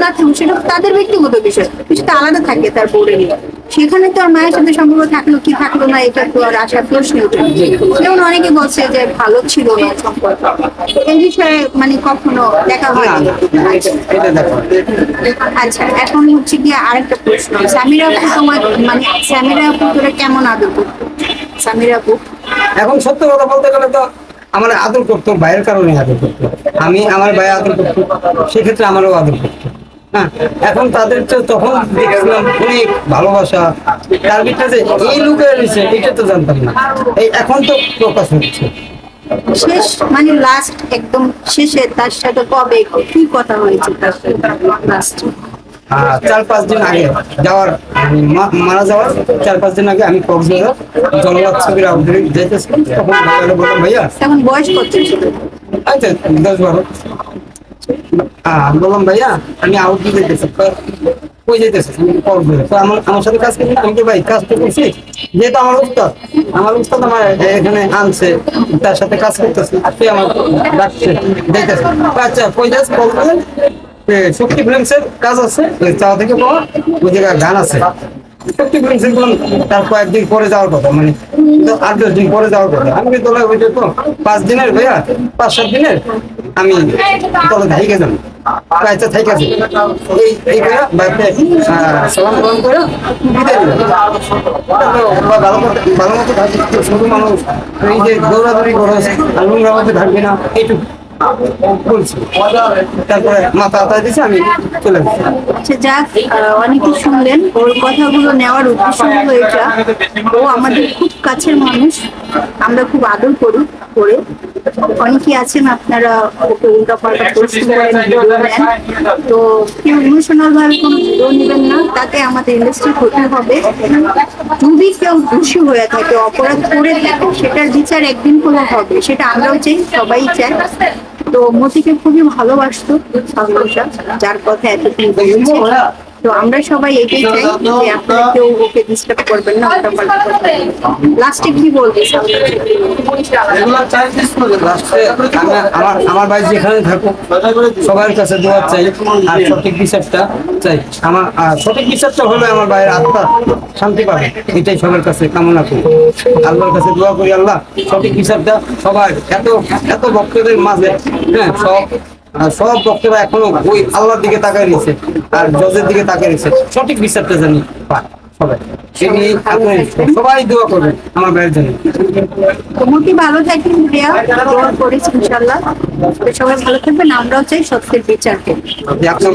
না থাকুক সেটা তাদের ব্যক্তিগত বিষয়, কিছুটা আলাদা থাকে তার বোর্ডে নিয়ে। সেখানে তো আর মায়ের সাথে সম্পর্ক থাকলো কি থাকলো না এটা তো আর আসার প্রশ্ন ওঠে না। যেমন অনেকে বলছে যে ভালো ছিল না সম্পর্ক, এই বিষয়ে মানে কখনো দেখা হয় না। এটা দেখো, আচ্ছা, এখন হচ্ছে গিয়ে আরেকটা প্রশ্ন, সামিরা আপু তোমার মানে সামিরা আপু তোরা কেমন আদর করতো? সামিরা আপু এখন সত্য কথা বলতে গেলে তো আমার আদর করতো, ভাইয়ের কারণে আদর করতো। আমি আমার ভাই আদর করতো, সেক্ষেত্রে আমারও আদর করতো। হ্যাঁ, এখন তাদের তো তখন দেখছিলাম অনেক ভালোবাসা, তার ভিতরে যে এই লুকে রয়েছে এটা তো জানতাম না, এই এখন তো প্রকাশ হচ্ছে। শেষ মানে লাস্ট একদম শেষে তার সাথে কবে কি কথা হয়েছে তার সাথে লাস্ট? 4-5 দিন আগে যাওয়ার, মারা যাওয়ার 4-5 দিন আগে আমি কক্সবাজার জলবাদ ছবির আউটডোরে যেতেছিলাম, তখন ভাইয়ারে বললাম ভাইয়া, তখন বয়স কত ছিল? আচ্ছা 10-12, আমি বললাম ভাইয়া আমি আউটডোর যেতেছি, কই যেতেছি? কক্সবাজার। তো আমার সাথে কাজ করছি, আমি তো ভাই কাজ তো করছি, যেহেতু আমার উস্তাদ আমার এখানে আনছে, তার সাথে কাজ করতেছি, সে আমার ডাকছে যেতেছে। আচ্ছা কই যাস? কক্সবাজার শক্তি ফিল্মসের কাজ আছে, চাওয়া থেকে পাওয়া, ওই জায়গায় গান আছে। শক্তি ফিল্মসের বললাম তার কয়েকদিন পরে যাওয়ার কথা, মানে 8-10 দিন পরে যাওয়ার কথা। আমি কিন্তু ওইটা তো 5 দিনের ভাইয়া, 5-7 দিনের আমি তবে থাইকে যাবো। আচ্ছা ঠিক আছে, এই ভাইয়া বাইরে সালাম গ্রহণ করে বিদায় দিলাম। ভালো মতো থাকবে, ছোট মানুষ এই যে দৌড়াদৌড়ি খরচ আর নোংরা মধ্যে থাকবে না, এইটুকু বলছি। তারপরে মাথা আতা দিয়েছে, আমি চলে গেছি। আচ্ছা যাক, অনেকে শুনলেন ওর কথাগুলো নেওয়ার উদ্দেশ্য হলো এটা, ও আমাদের খুব কাছের মানুষ, আমরা খুব আদর করি করে। অনেকে আছেন আপনারা ওকে উল্টাপাল্টা প্রশ্ন করেন, ভিডিও নেন, তো কেউ ইমোশনাল ভাবে কোনো ভিডিও নেবেন না, তাতে আমাদের ইন্ডাস্ট্রি ক্ষতি হবে। যদি কেউ দোষী হয়ে থাকে, অপরাধ করে থাকে, সেটার বিচার একদিন হলে হবে, সেটা আমরাও চাই, সবাই চাই। তো মতিকে খুবই ভালোবাসতো ভালোবাসা, যার কথা এতদিন বলছে। তো আমরা সবাই এটাই চাই যে আপনারা কেউ ওকে ডিস্টার্ব করবেন না, লাস্টে কি বলবে? আমার ভাই যেখানে থাকুক সবার কাছে দোয়া চাই, আর সঠিক বিচারটা চাই। আমার সঠিক বিচারটা হলে আমার ভাইয়ের আত্মা শান্তি পাবে, এটাই সবার কাছে কামনা করি। আল্লাহর কাছে দোয়া করি, আল্লাহ সঠিক বিচারটা সবার, এত ভক্তদের মাঝে, হ্যাঁ সব ভক্তরা এখনো ওই আল্লাহর দিকে তাকায় রয়েছে আর জজের দিকে তাকায় রয়েছে, সঠিক বিচারটা জানি পায় সবাই। সবাই দোয়া করবেন আমার ভাইয়ের জন্য। মতি ভালো থাকবেন, প্রিয়া দোয়া করেছি ইনশাল্লাহ। সবাই ভালো থাকবেন, আমরাও চাই সত্যের বিচারকে। আপনার